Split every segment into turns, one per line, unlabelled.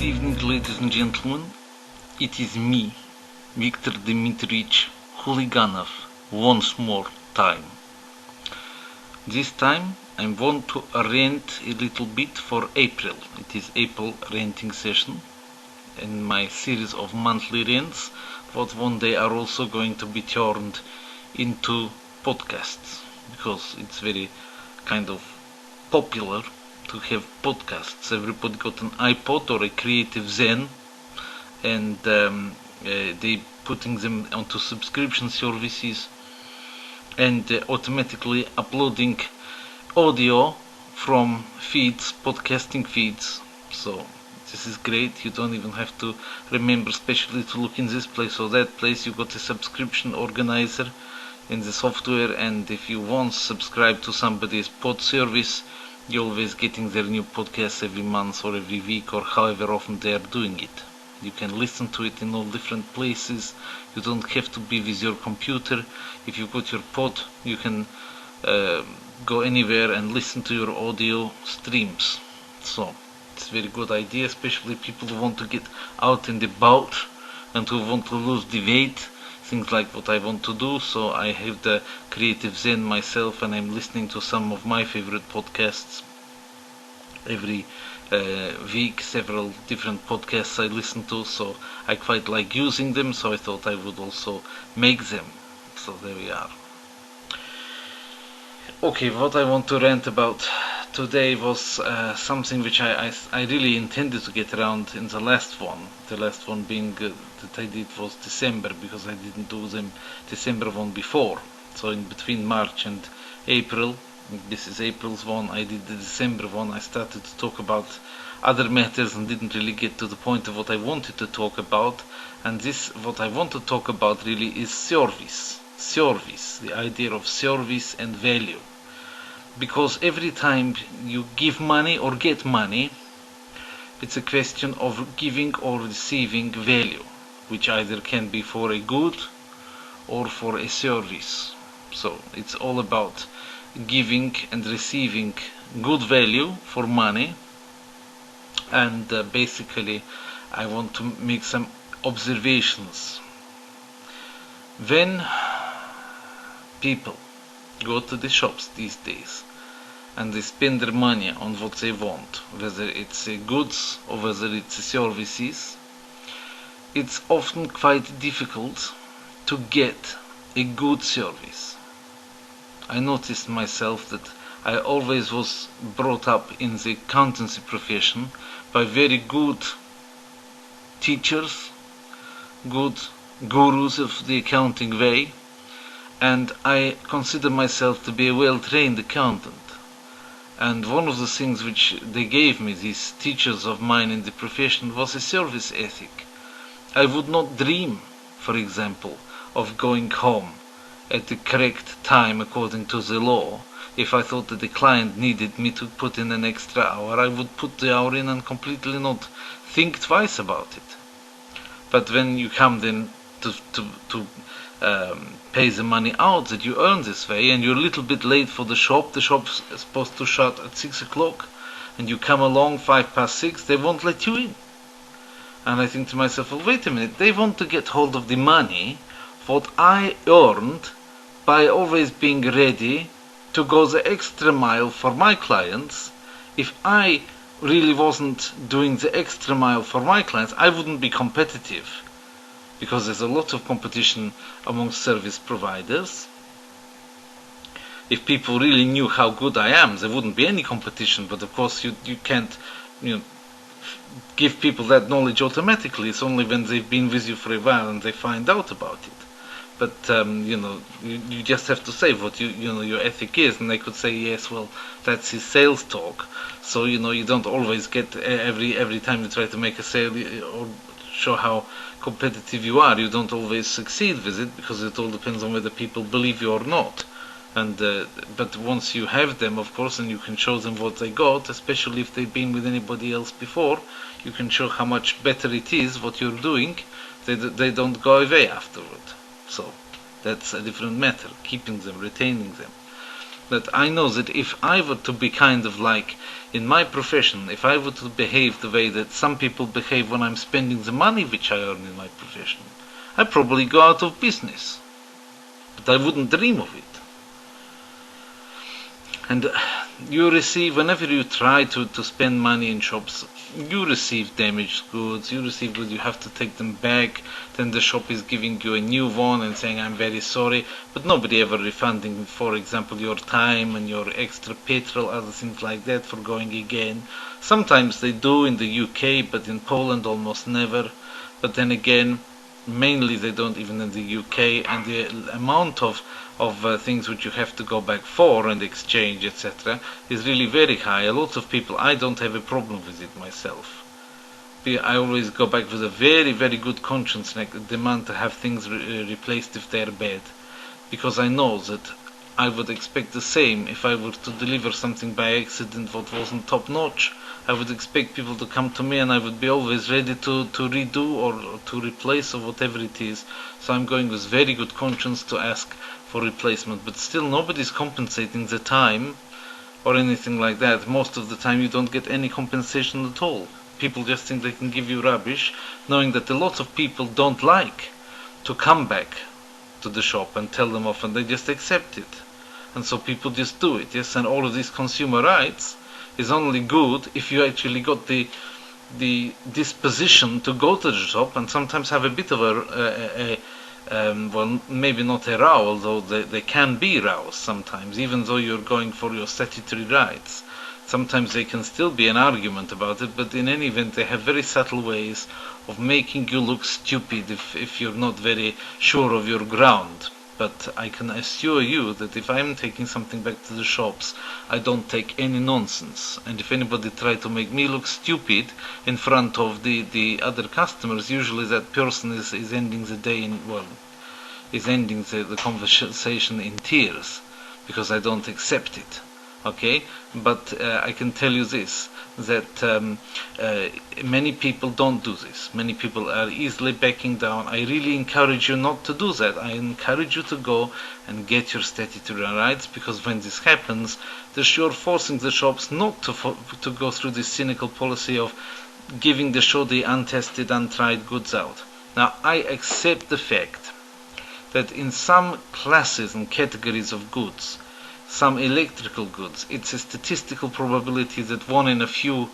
evening, ladies and gentlemen. It is me, Viktor D Huliganov, once more time. This time I want to rant a little bit for April. It is April ranting session in my series of monthly rants, but one day are also going to be turned into podcasts, because it's very kind of popular to have podcasts. Everybody got an iPod or a Creative Zen, and they putting them onto subscription services and automatically uploading audio from feeds, podcasting feeds. So this is great. You don't even have to remember specially to look in this place or that place. You got a subscription organizer in the software, and if you once subscribe to somebody's pod service, you're always getting their new podcast every month or every week or however often they are doing it. You can listen to it in all different places. You don't have to be with your computer. If you got your pod, you can go anywhere and listen to your audio streams. So it's a very good idea, especially people who want to get out and about and who want to lose the weight, things like what I want to do. So I have the Creative Zen myself, and I'm listening to some of my favorite podcasts every week. Several different podcasts I listen to, so I quite like using them, so I thought I would also make them. So there we are. Okay, what I want to rant about today was something which I really intended to get around in the last one. The last one being that I did was December, because I didn't do them December one before. So in between March and April, this is April's one, I did the December one. I started to talk about other matters and didn't really get to the point of what I wanted to talk about. And this, what I want to talk about really is service. Service, the idea of service and value. Because every time you give money or get money, it's a question of giving or receiving value, which either can be for a good or for a service. So it's all about giving and receiving good value for money. And basically I want to make some observations. When people go to the shops these days and they spend their money on what they want, whether it's goods or whether it's services, it's often quite difficult to get a good service. I noticed myself that I always was brought up in the accountancy profession by very good teachers, good gurus of the accounting way, and I consider myself to be a well-trained accountant. And one of the things which they gave me, these teachers of mine in the profession, was a service ethic. I would not dream, for example, of going home at the correct time according to the law. If I thought that the client needed me to put in an extra hour, I would put the hour in and completely not think twice about it. But when you come then to pay the money out that you earn this way, and you're a little bit late for the shop's supposed to shut at 6 o'clock, and you come along 6:05, they won't let you in. And I think to myself, well, wait a minute, they want to get hold of the money, what I earned by always being ready to go the extra mile for my clients. If I really wasn't doing the extra mile for my clients, I wouldn't be competitive, because there's a lot of competition among service providers. If people really knew how good I am, there wouldn't be any competition. But of course you can't give people that knowledge automatically. It's only when they've been with you for a while and they find out about it. But you just have to say what your ethic is, and they could say, yes, well, that's his sales talk. So you don't always get every time you try to make a sale or show how competitive you are, you don't always succeed with it, because it all depends on whether people believe you or not. And but once you have them, of course, and you can show them what they got, especially if they've been with anybody else before, you can show how much better it is what you're doing. They don't go away afterward. So that's a different matter, keeping them, retaining them. But I know that if I were to be kind of like in my profession, if I were to behave the way that some people behave when I'm spending the money which I earn in my profession, I'd probably go out of business. But I wouldn't dream of it. And you receive, whenever you try to spend money in shops, you receive damaged goods, you receive goods, you have to take them back, then the shop is giving you a new one and saying, I'm very sorry, but nobody ever refunding, for example, your time and your extra petrol, other things like that for going again. Sometimes they do in the UK, but in Poland almost never. But then again, mainly they don't even in the UK, and the amount of things which you have to go back for and exchange, etc., is really very high. A lot of people, I don't have a problem with it myself. I always go back with a very, very good conscience and demand to have things replaced if they're bad, because I know that I would expect the same if I were to deliver something by accident what wasn't top notch. I would expect people to come to me and I would be always ready to redo or to replace or whatever it is. So I'm going with very good conscience to ask for replacement, but still nobody's compensating the time or anything like that. Most of the time you don't get any compensation at all. People just think they can give you rubbish, knowing that a lot of people don't like to come back to the shop and tell them off, and they just accept it. And so people just do it, yes, and all of these consumer rights is only good if you actually got the disposition to go to the shop and sometimes have a bit of a well, maybe not a row, although they can be rows sometimes, even though you're going for your statutory rights. Sometimes they can still be an argument about it, but in any event they have very subtle ways of making you look stupid if you're not very sure of your ground. But I can assure you that if I'm taking something back to the shops, I don't take any nonsense. And if anybody tries to make me look stupid in front of the other customers, usually that person is ending the day in, well, is ending the conversation in tears, because I don't accept it. Okay? But I can tell you this, that many people don't do this. Many people are easily backing down. I really encourage you not to do that. I encourage you to go and get your statutory rights, because when this happens, you're forcing the shops not to go through this cynical policy of giving the show the untested, untried goods out. Now, I accept the fact that in some classes and categories of goods, some electrical goods, it's a statistical probability that one in a few,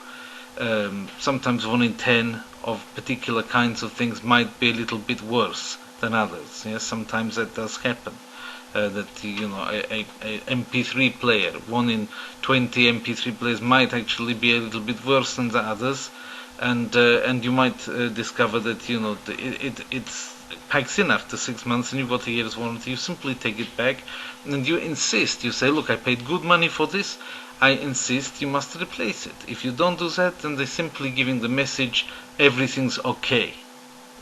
sometimes 1 in 10 of particular kinds of things might be a little bit worse than others. Yes, sometimes that does happen. That a MP3 player, 1 in 20 MP3 players might actually be a little bit worse than the others, and you might discover that it's packs in after 6 months and you've got a year's warranty. You simply take it back and you insist. You say, look, I paid good money for this, I insist you must replace it. If you don't do that, then they're simply giving the message, everything's okay.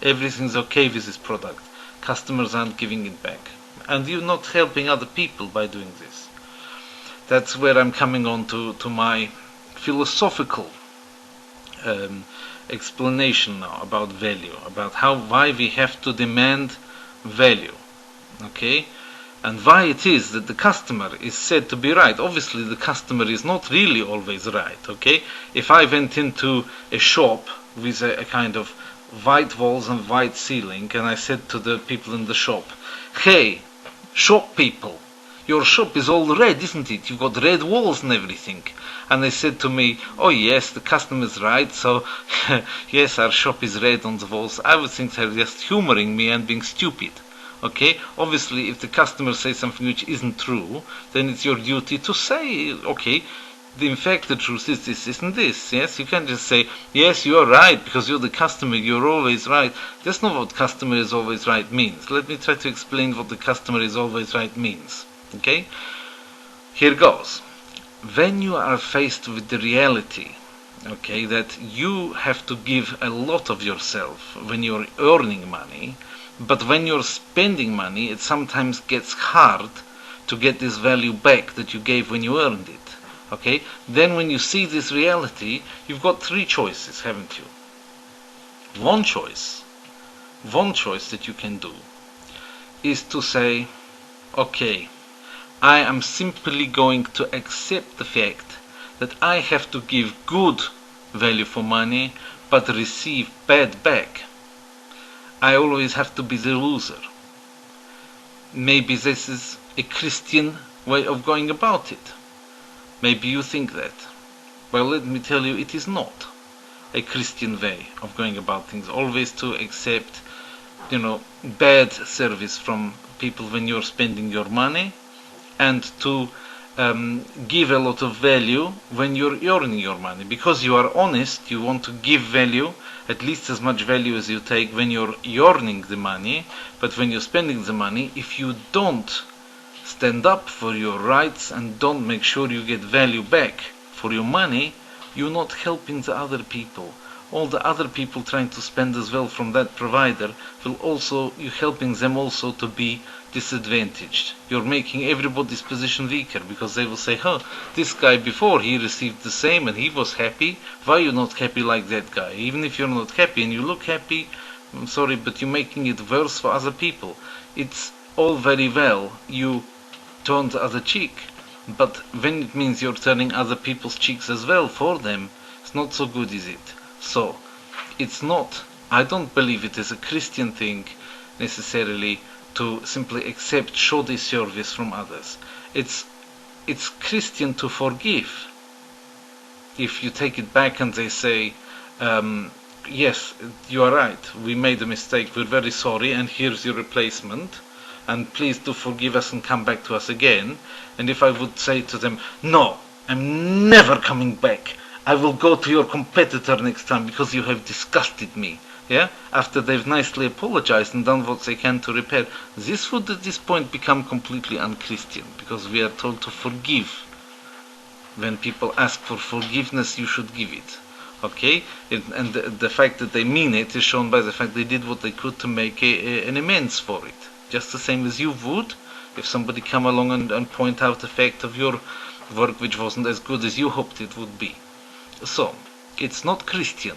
Everything's okay with this product. Customers aren't giving it back. And you're not helping other people by doing this. That's where I'm coming on to my philosophical explanation now about value, about why we have to demand value, okay, and why it is that the customer is said to be right. Obviously the customer is not really always right, okay. If I went into a shop with a kind of white walls and white ceiling, and I said to the people in the shop, hey, shop people, your shop is all red, isn't it? You've got red walls and everything. And they said to me, oh yes, the customer's right, so yes, our shop is red on the walls. I would think they're just humoring me and being stupid. Okay? Obviously, if the customer says something which isn't true, then it's your duty to say, okay, in fact the truth is this and this. Yes, you can't just say, yes, you're right, because you're the customer, you're always right. That's not what customer is always right means. Let me try to explain what the customer is always right means. Okay? Here goes. When you are faced with the reality, okay, that you have to give a lot of yourself when you're earning money, but when you're spending money, it sometimes gets hard to get this value back that you gave when you earned it. Okay? Then when you see this reality, you've got 3 choices, haven't you? One choice that you can do is to say, okay, I am simply going to accept the fact that I have to give good value for money but receive bad back. I always have to be the loser. Maybe this is a Christian way of going about it. Maybe you think that. Well, let me tell you, it is not a Christian way of going about things. Always to accept, bad service from people when you're spending your money, and to give a lot of value when you're earning your money. Because you are honest, you want to give value, at least as much value as you take when you're earning the money. But when you're spending the money, if you don't stand up for your rights and don't make sure you get value back for your money, you're not helping the other people. All the other people trying to spend as well from that provider you're helping them also to be disadvantaged. You're making everybody's position weaker, because they will say, this guy before, he received the same and he was happy. Why are you not happy like that guy? Even if you're not happy and you look happy, I'm sorry, but you're making it worse for other people. It's all very well you turn the other cheek, but when it means you're turning other people's cheeks as well for them, it's not so good, is it? So, I don't believe it is a Christian thing necessarily to simply accept shoddy service from others. It's Christian to forgive. If you take it back and they say, yes, you are right, we made a mistake, we're very sorry, and here's your replacement, and please do forgive us and come back to us again. And if I would say to them, no, I'm never coming back, I will go to your competitor next time because you have disgusted me. Yeah, after they've nicely apologized and done what they can to repair, this would at this point become completely unchristian, because we are told to forgive. When people ask for forgiveness, you should give it. Okay, and the fact that they mean it is shown by the fact they did what they could to make an amends for it. Just the same as you would if somebody come along and point out the fact of your work which wasn't as good as you hoped it would be. So, it's not Christian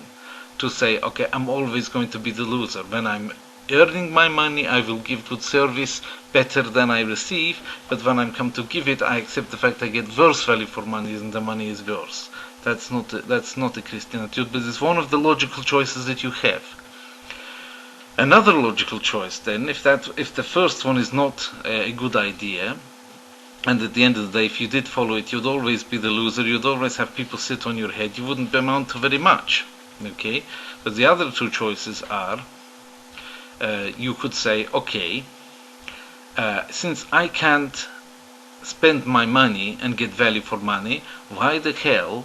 to say, okay, I'm always going to be the loser. When I'm earning my money, I will give good service better than I receive, but when I'm come to give it, I accept the fact I get worse value for money and the money is worse. That's not a Christian attitude, but it's one of the logical choices that you have. Another logical choice then, if the first one is not a good idea, and at the end of the day, if you did follow it, you'd always be the loser, you'd always have people sit on your head, you wouldn't amount to very much. Okay, but the other two choices are, you could say, okay, since I can't spend my money and get value for money, why the hell,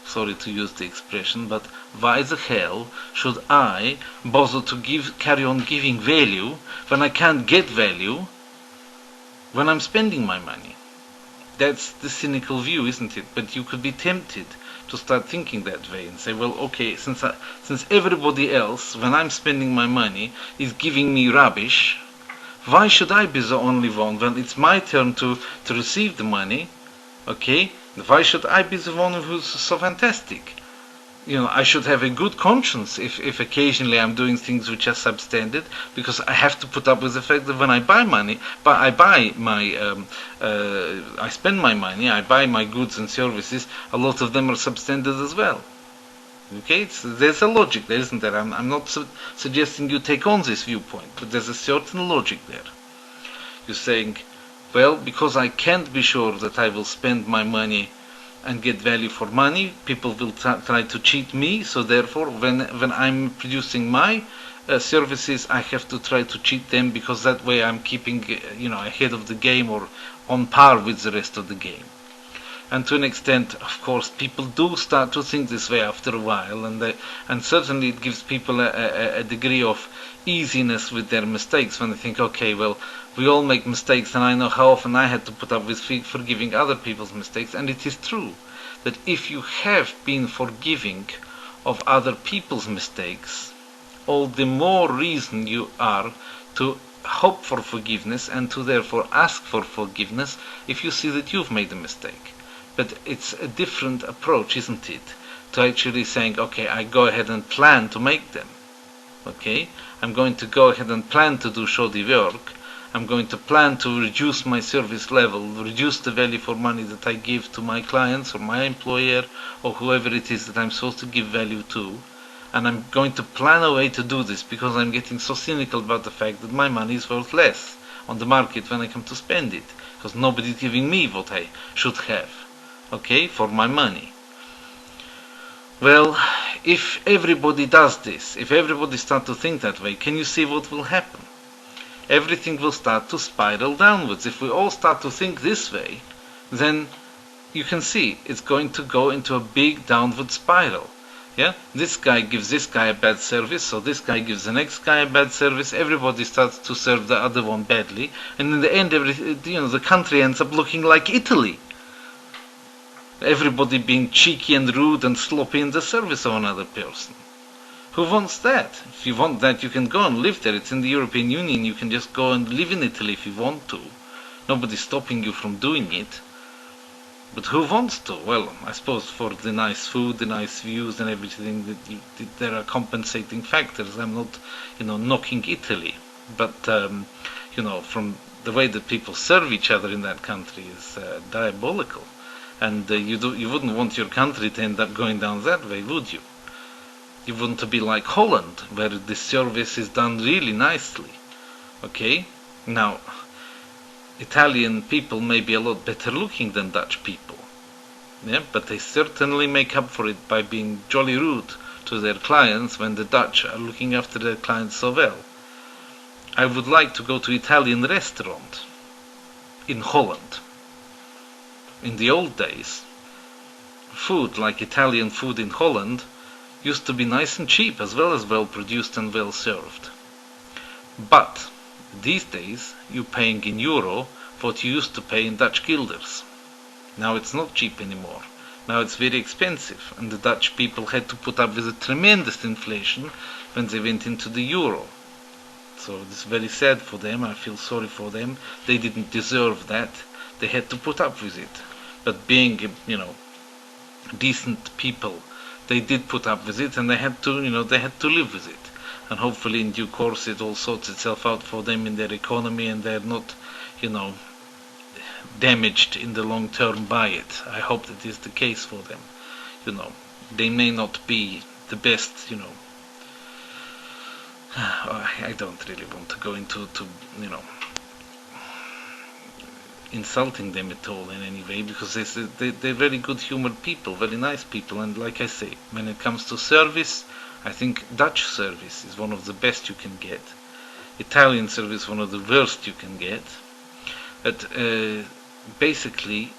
sorry to use the expression, but why the hell should I bother to carry on giving value when I can't get value when I'm spending my money? That's the cynical view, isn't it? But you could be tempted to start thinking that way and say, well, okay, since everybody else, when I'm spending my money, is giving me rubbish, why should I be the only one when it's my turn to receive the money? Okay, why should I be the one who's so fantastic? I should have a good conscience if occasionally I'm doing things which are substandard, because I have to put up with the fact that when I buy money, I spend my money, I buy my goods and services, a lot of them are substandard as well. Okay, there's a logic there, isn't there? I'm not suggesting you take on this viewpoint, but there's a certain logic there. You're saying, well, because I can't be sure that I will spend my money and get value for money, people will try to cheat me, so therefore when I'm producing my services, I have to try to cheat them, because that way I'm keeping ahead of the game or on par with the rest of the game. And to an extent, of course, people do start to think this way after a while, and certainly it gives people a degree of easiness with their mistakes when they think, okay, well, we all make mistakes, and I know how often I had to put up with forgiving other people's mistakes. And it is true that if you have been forgiving of other people's mistakes, all the more reason you are to hope for forgiveness and to therefore ask for forgiveness if you see that you've made a mistake. But it's a different approach, isn't it, to actually saying, okay, I go ahead and plan to make them. Okay, I'm going to go ahead and plan to do shoddy work, I'm going to plan to reduce my service level, reduce the value for money that I give to my clients or my employer or whoever it is that I'm supposed to give value to. And I'm going to plan a way to do this because I'm getting so cynical about the fact that my money is worth less on the market when I come to spend it, because nobody's giving me what I should have, okay, for my money. Well, if everybody does this, if everybody starts to think that way, can you see what will happen? Everything will start to spiral downwards. If we all start to think this way, then you can see it's going to go into a big downward spiral. Yeah, this guy gives this guy a bad service, so this guy gives the next guy a bad service. Everybody starts to serve the other one badly, and in the end, the country ends up looking like Italy. Everybody being cheeky and rude and sloppy in the service of another person. Who wants that? If you want that, you can go and live there. It's in the European Union. You can just go and live in Italy if you want to. Nobody's stopping you from doing it. But who wants to? Well, I suppose for the nice food, the nice views and everything, there are compensating factors. I'm not, knocking Italy. But, from the way that people serve each other in that country is diabolical. And you wouldn't want your country to end up going down that way, would you? You want to be like Holland, where the service is done really nicely. Okay? Now, Italian people may be a lot better looking than Dutch people. Yeah, but they certainly make up for it by being jolly rude to their clients when the Dutch are looking after their clients so well. I would like to go to Italian restaurant in Holland. In the old days, food like Italian food in Holland used to be nice and cheap as well as well produced and well served. But these days you're paying in euro what you used to pay in Dutch guilders. Now it's not cheap anymore. Now it's very expensive, and the Dutch people had to put up with a tremendous inflation when they went into the euro. So it's very sad for them. I feel sorry for them. They didn't deserve that. They had to put up with it. But being, decent people, they did put up with it, and they had to live with it. And hopefully in due course it all sorts itself out for them in their economy, and they're not, damaged in the long term by it. I hope that is the case for them. They may not be the best, I don't really want to go into insulting them at all in any way, because they're very good humored people, very nice people, and like I say, when it comes to service, I think Dutch service is one of the best you can get. Italian service one of the worst you can get. But basically,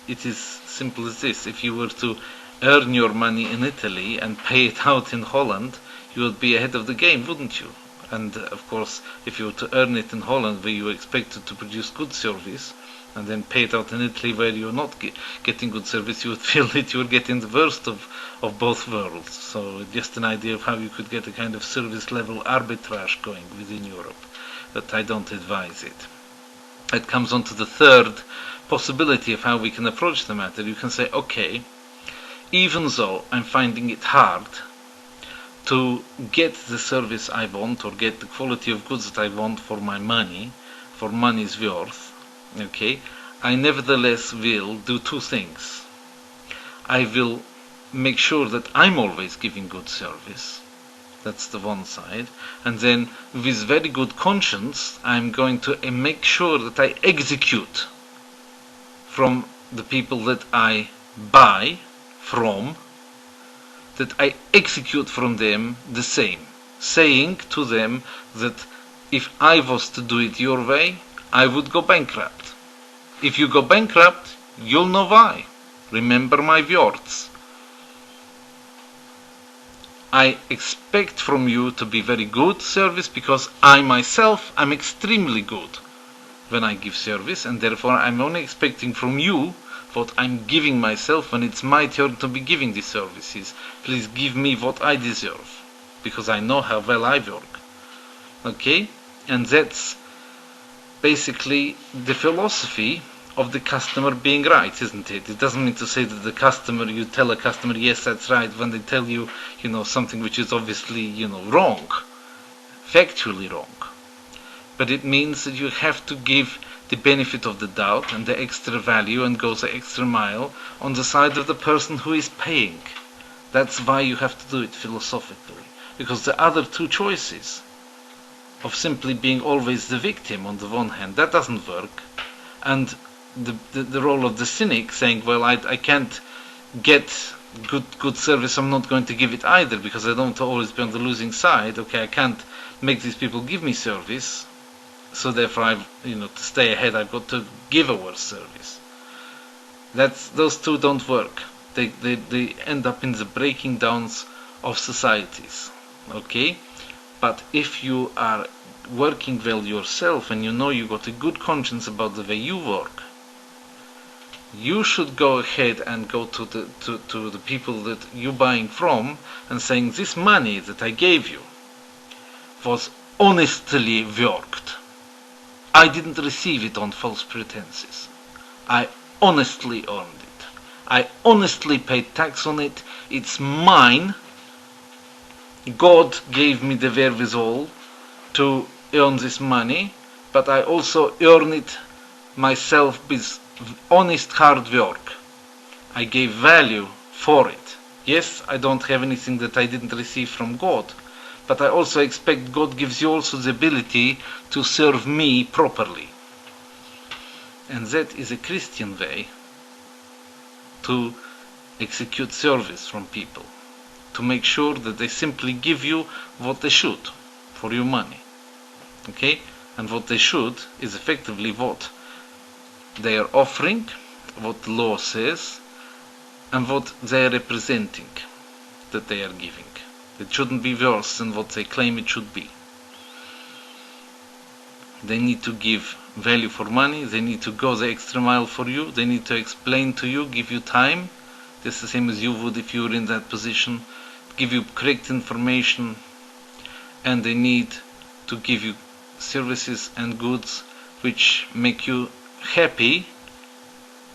it is simple as this. If you were to earn your money in Italy and pay it out in Holland, you would be ahead of the game, wouldn't you? And of course, if you were to earn it in Holland, where you were expected to produce good service, and then pay it out in Italy where you're not getting good service, you would feel that you're getting the worst of both worlds. So just an idea of how you could get a kind of service level arbitrage going within Europe. But I don't advise it. It comes on to the third possibility of how we can approach the matter. You can say, okay, even though I'm finding it hard to get the service I want or get the quality of goods that I want for my money, for money's worth, okay, I nevertheless will do two things. I will make sure that I'm always giving good service. That's the one side. And then with very good conscience, I'm going to make sure that I execute from the people that I buy from, that I execute from them the same, saying to them that if I was to do it your way, I would go bankrupt. If you go bankrupt, you'll know why. Remember my words. I expect from you to be very good service, because I myself am extremely good when I give service, and therefore I'm only expecting from you what I'm giving myself when it's my turn to be giving these services. Please give me what I deserve, because I know how well I work. Okay? And that's basically the philosophy of the customer being right, isn't it? It doesn't mean to say that the customer, you tell a customer, yes, that's right, when they tell you, something which is obviously, wrong, factually wrong. but it means that you have to give the benefit of the doubt and the extra value and go the extra mile on the side of the person who is paying. That's why you have to do it philosophically. Because the other two choices of simply being always the victim on the one hand, that doesn't work. And the role of the cynic saying, well, I can't get good service, I'm not going to give it either because I don't always be on the losing side. Okay, I can't make these people give me service, so therefore to stay ahead I've got to give a worse service. Those two don't work. They end up in the breaking downs of societies. Okay, but if you are working well yourself and you know you got a good conscience about the way you work, you should go ahead and go to the people that you're buying from and saying, this money that I gave you was honestly worked. I didn't receive it on false pretenses. I honestly earned it. I honestly paid tax on it. It's mine. God gave me the wherewithal to earn this money, but I also earn it myself with honest hard work. I gave value for it. Yes, I don't have anything that I didn't receive from God, but I also expect God gives you also the ability to serve me properly. And that is a Christian way to execute service from people, to make sure that they simply give you what they should for your money. Okay? And what they should is effectively what they are offering, what the law says, and what they are representing that they are giving. It shouldn't be worse than what they claim it should be. They need to give value for money, they need to go the extra mile for you, they need to explain to you, give you time, just the same as you would if you were in that position, give you correct information, and they need to give you services and goods which make you happy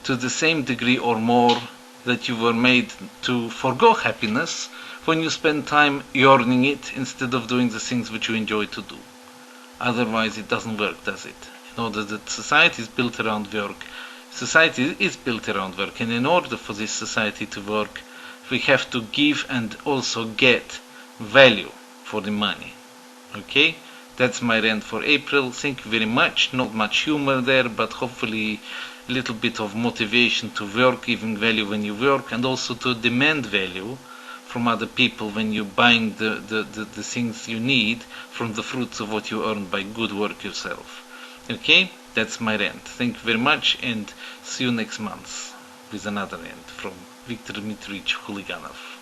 to the same degree or more that you were made to forgo happiness when you spend time yearning it instead of doing the things which you enjoy to do. Otherwise it doesn't work, does it? In order that society is built around work, society is built around work, and in order for this society to work, we have to give and also get value for the money. Okay? That's my rant for April. Thank you very much. Not much humor there, but hopefully a little bit of motivation to work, giving value when you work, and also to demand value from other people when you're buying the things you need from the fruits of what you earned by good work yourself. Okay? That's my rant. Thank you very much, and see you next month with another rant from Viktor D. Huliganov.